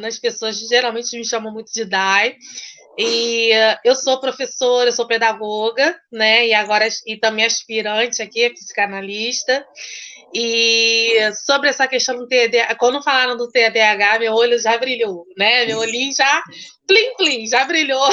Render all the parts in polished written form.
As pessoas geralmente me chamam muito de Dai. E eu sou professora, eu sou pedagoga, né? E agora e também aspirante aqui, psicanalista. E sobre essa questão do TDAH, quando falaram do TDAH, meu olho já brilhou, né? Meu olhinho já, plim, plim, já brilhou.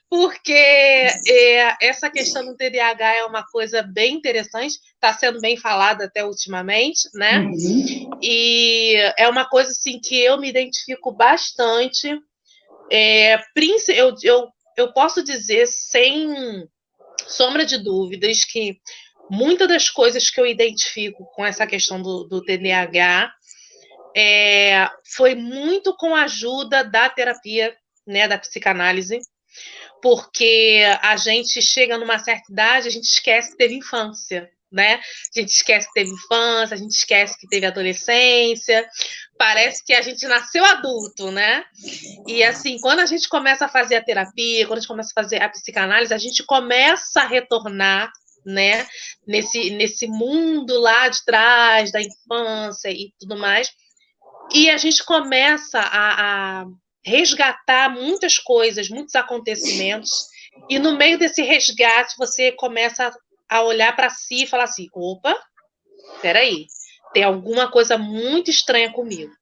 Porque essa questão do TDAH é uma coisa bem interessante, está sendo bem falada até ultimamente, né? Uhum. E é uma coisa assim que eu me identifico bastante. Eu posso dizer sem sombra de dúvidas que muitas das coisas que eu identifico com essa questão do TDAH foi muito com a ajuda da terapia, né, da psicanálise, porque a gente chega numa certa idade, a gente esquece que teve infância, né? A gente esquece que teve infância, a gente esquece que teve adolescência, parece que a gente nasceu adulto, né? E assim, quando a gente começa a fazer a terapia, quando a gente começa a fazer a psicanálise, a gente começa a retornar, né, nesse mundo lá de trás, da infância e tudo mais, e a gente começa a resgatar muitas coisas, muitos acontecimentos, e no meio desse resgate você começa a olhar para si e falar assim, opa, peraí, tem alguma coisa muito estranha comigo,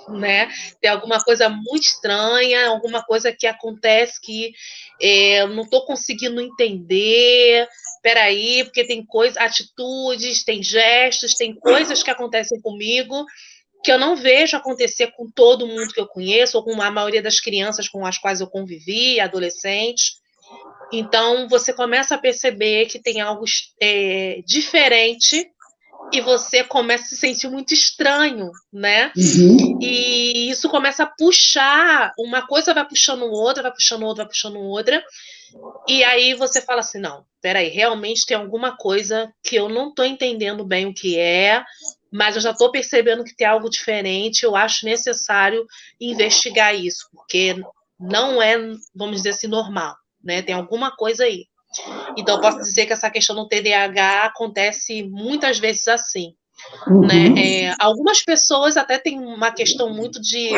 né? Tem alguma coisa muito estranha, alguma coisa que acontece que eu não estou conseguindo entender. Peraí, porque tem coisas, atitudes, tem gestos, tem coisas que acontecem comigo que eu não vejo acontecer com todo mundo que eu conheço, ou com a maioria das crianças com as quais eu convivi, adolescentes. Então, você começa a perceber que tem algo diferente e você começa a se sentir muito estranho, né? Uhum. E isso começa a puxar, uma coisa vai puxando outra, vai puxando outra, vai puxando outra, e aí você fala assim, não, peraí, realmente tem alguma coisa que eu não estou entendendo bem o que é, mas eu já estou percebendo que tem algo diferente, eu acho necessário investigar isso, porque não é, vamos dizer assim, normal, né? Tem alguma coisa aí. Então, eu posso dizer que essa questão do TDAH acontece muitas vezes assim, né? Uhum. Algumas pessoas até têm uma questão muito de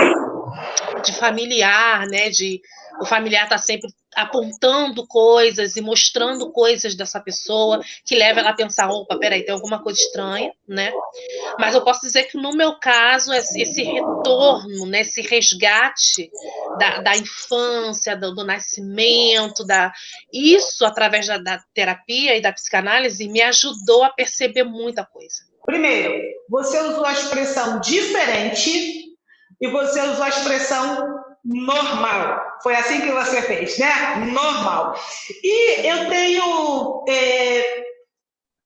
familiar, né? O familiar está sempre apontando coisas e mostrando coisas dessa pessoa que leva ela a pensar, opa, peraí, tem alguma coisa estranha, né? Mas eu posso dizer que no meu caso, esse retorno, né, esse resgate da infância, do nascimento, isso através da terapia e da psicanálise me ajudou a perceber muita coisa. Primeiro, você usou a expressão diferente e você usou a expressão normal. Foi assim que você fez, né? Normal. E eu tenho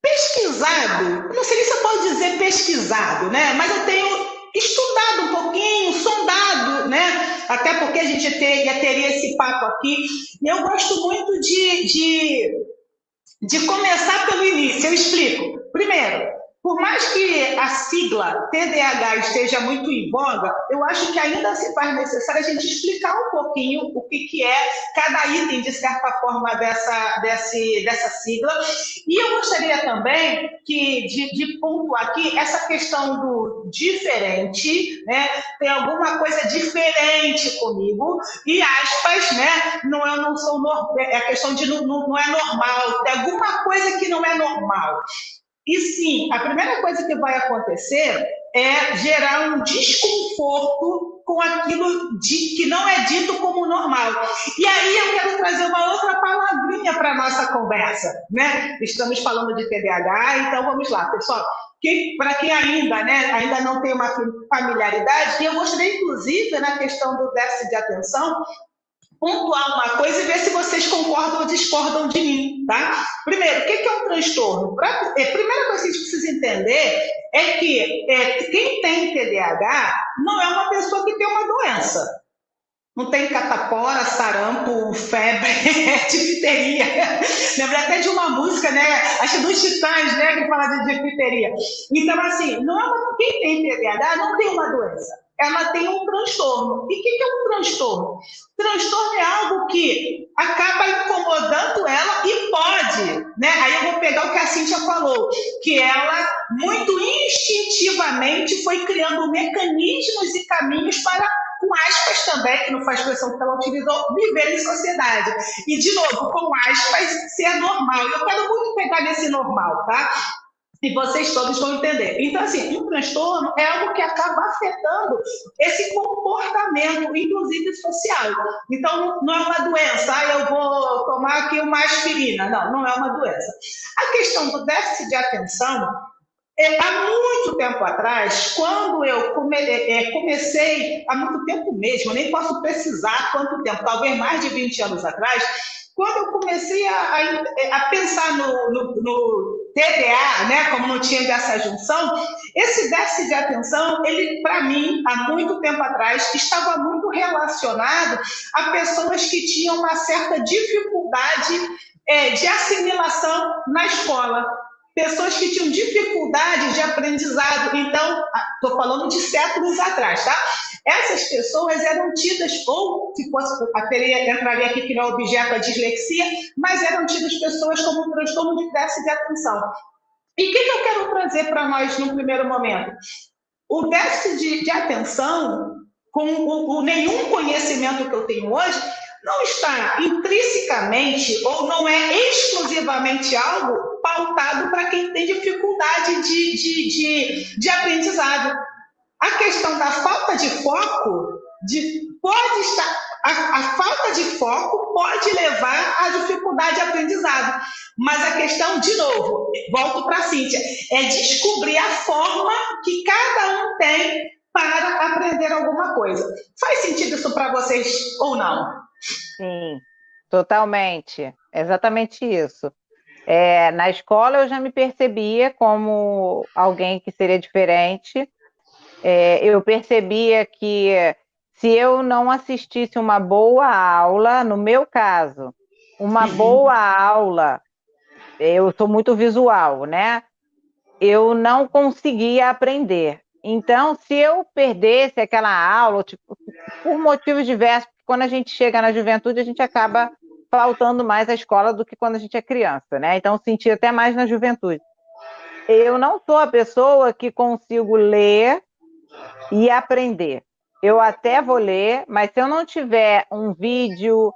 pesquisado, não sei se eu posso dizer pesquisado, né? Mas eu tenho estudado um pouquinho, sondado, né? Até porque a gente teria esse papo aqui. E eu gosto muito de começar pelo início. Eu explico. Primeiro, por mais que a sigla TDAH esteja muito em voga, eu acho que ainda se faz necessário a gente explicar um pouquinho o que é cada item, de certa forma, dessa sigla. E eu gostaria também de pontuar aqui essa questão do diferente, né? Tem alguma coisa diferente comigo, e aspas, né? Eu não sou normal, a questão de não é normal, tem alguma coisa que não é normal. E sim, a primeira coisa que vai acontecer é gerar um desconforto com aquilo que não é dito como normal. E aí eu quero trazer uma outra palavrinha para a nossa conversa, né? Estamos falando de TDAH, então vamos lá, pessoal. Para quem ainda não tem uma familiaridade, e eu gostaria, inclusive, na questão do déficit de atenção, pontuar uma coisa e ver se vocês concordam ou discordam de mim, tá? Primeiro, o que é um transtorno? A primeira coisa que a gente precisa entender é que quem tem TDAH não é uma pessoa que tem uma doença. Não tem catapora, sarampo, febre, difteria. Lembrei até de uma música, né? Acho dos Titãs, né? Que fala de difteria. Então, assim, quem tem TDAH não tem uma doença. Ela tem um transtorno. E o que é um transtorno? Transtorno é algo que acaba incomodando ela e pode, né? Aí eu vou pegar o que a Cíntia falou, que ela, muito instintivamente, foi criando mecanismos e caminhos para com aspas também, que não faz expressão que ela utilizou, viver em sociedade. E, de novo, com aspas, ser normal. Eu quero muito pegar nesse normal, tá? E vocês todos vão entender. Então, assim, um transtorno é algo que acaba afetando esse comportamento, inclusive social. Então, não é uma doença, eu vou tomar aqui uma aspirina. Não, não é uma doença. A questão do déficit de atenção, há muito tempo atrás, quando eu comecei, há muito tempo mesmo, eu nem posso precisar quanto tempo, talvez mais de 20 anos atrás, quando eu comecei a pensar no TDA, né, como não tinha dessa junção, esse déficit de atenção, ele, para mim, há muito tempo atrás, estava muito relacionado a pessoas que tinham uma certa dificuldade de assimilação na escola. Pessoas que tinham dificuldade de aprendizado. Então, estou falando de séculos atrás, tá? Essas pessoas eram tidas, ou se fosse, entraria aqui que não é objeto a dislexia, mas eram tidas pessoas como um transtorno de déficit de atenção. E o que eu quero trazer para nós num primeiro momento? O déficit de atenção, com nenhum conhecimento que eu tenho hoje, não está intrinsecamente ou não é exclusivamente algo pautado para quem tem dificuldade de aprendizado. A questão da falta de foco pode estar. A falta de foco pode levar à dificuldade de aprendizado. Mas a questão, de novo, volto para a Cíntia, é descobrir a forma que cada um tem para aprender alguma coisa. Faz sentido isso para vocês ou não? Sim, totalmente. Exatamente isso. Na escola eu já me percebia como alguém que seria diferente. Eu percebia que se eu não assistisse uma boa aula, no meu caso, uma boa aula, eu sou muito visual, né? Eu não conseguia aprender. Então, se eu perdesse aquela aula, tipo, por motivos diversos, quando a gente chega na juventude, a gente acaba faltando mais à escola do que quando a gente é criança, né? Então, senti até mais na juventude. Eu não sou a pessoa que consigo ler e aprender. Eu até vou ler, mas se eu não tiver um vídeo,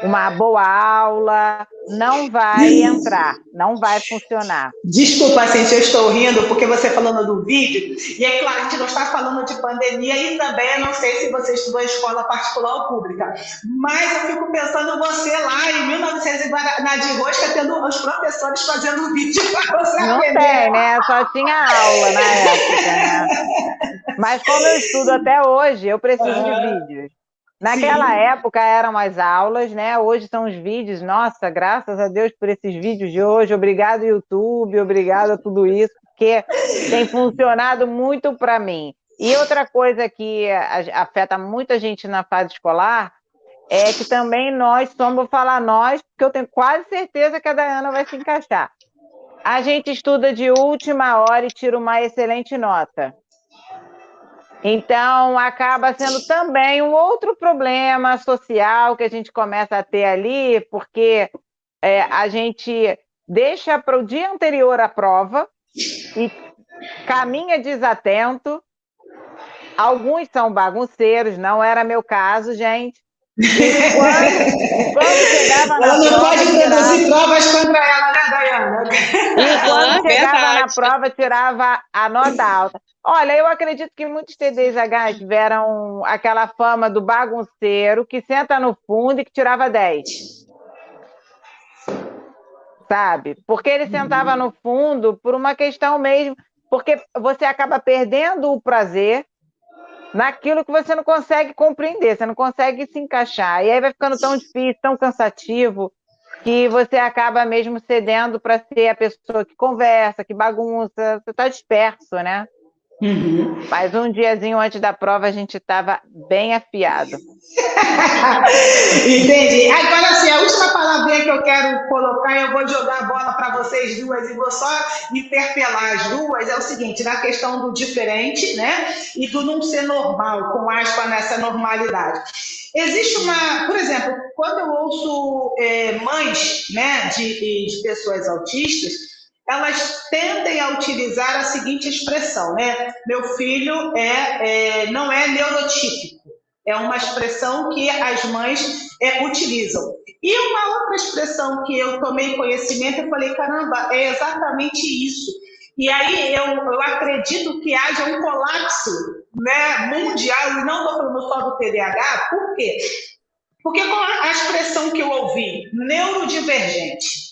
uma boa aula, não vai entrar, não vai funcionar. Desculpa, Cintia, eu estou rindo porque você falando do vídeo, e é claro, a gente não está falando de pandemia e também eu não sei se você estudou em escola particular ou pública, mas eu fico pensando você lá em 1900 na de Rosca, tendo os professores fazendo vídeo para você não aprender. Não tem, né? Só tinha aula na época, né? Mas como eu estudo até hoje, eu preciso de vídeos. Naquela época eram as aulas, né? Hoje são os vídeos. Nossa, graças a Deus por esses vídeos de hoje. Obrigado, YouTube. Obrigado a tudo isso, porque tem funcionado muito para mim. E outra coisa que afeta muita gente na fase escolar é que também vou falar nós, porque eu tenho quase certeza que a Dayana vai se encaixar. A gente estuda de última hora e tira uma excelente nota. Então, acaba sendo também um outro problema social que a gente começa a ter ali, porque a gente deixa para o dia anterior a prova e caminha desatento. Alguns são bagunceiros, não era meu caso, gente. E quando chegava na ela não prova, pode produzir provas contra ela, né, Dayana? E quando chegava na prova, tirava a nota alta. Olha, eu acredito que muitos TDAH tiveram aquela fama do bagunceiro que senta no fundo e que tirava 10. Sabe? Porque ele sentava no fundo por uma questão mesmo, porque você acaba perdendo o prazer naquilo que você não consegue compreender, você não consegue se encaixar. E aí vai ficando tão difícil, tão cansativo, que você acaba mesmo cedendo para ser a pessoa que conversa, que bagunça, você está disperso, né? Mas um diazinho antes da prova a gente estava bem afiado. Entendi. Agora sim, a última palavrinha que eu quero colocar, eu vou jogar a bola para vocês duas e vou só interpelar as duas, é o seguinte, na questão do diferente, né, e do não ser normal, com aspas nessa normalidade. Existe por exemplo, quando eu ouço mães, né, de pessoas autistas, elas tendem a utilizar a seguinte expressão, né? Meu filho não é neurotípico. É uma expressão que as mães utilizam. E uma outra expressão que eu tomei conhecimento, eu falei, caramba, é exatamente isso. E aí eu acredito que haja um colapso, né, mundial, e não estou falando só do TDAH, por quê? Porque com a expressão que eu ouvi, neurodivergente,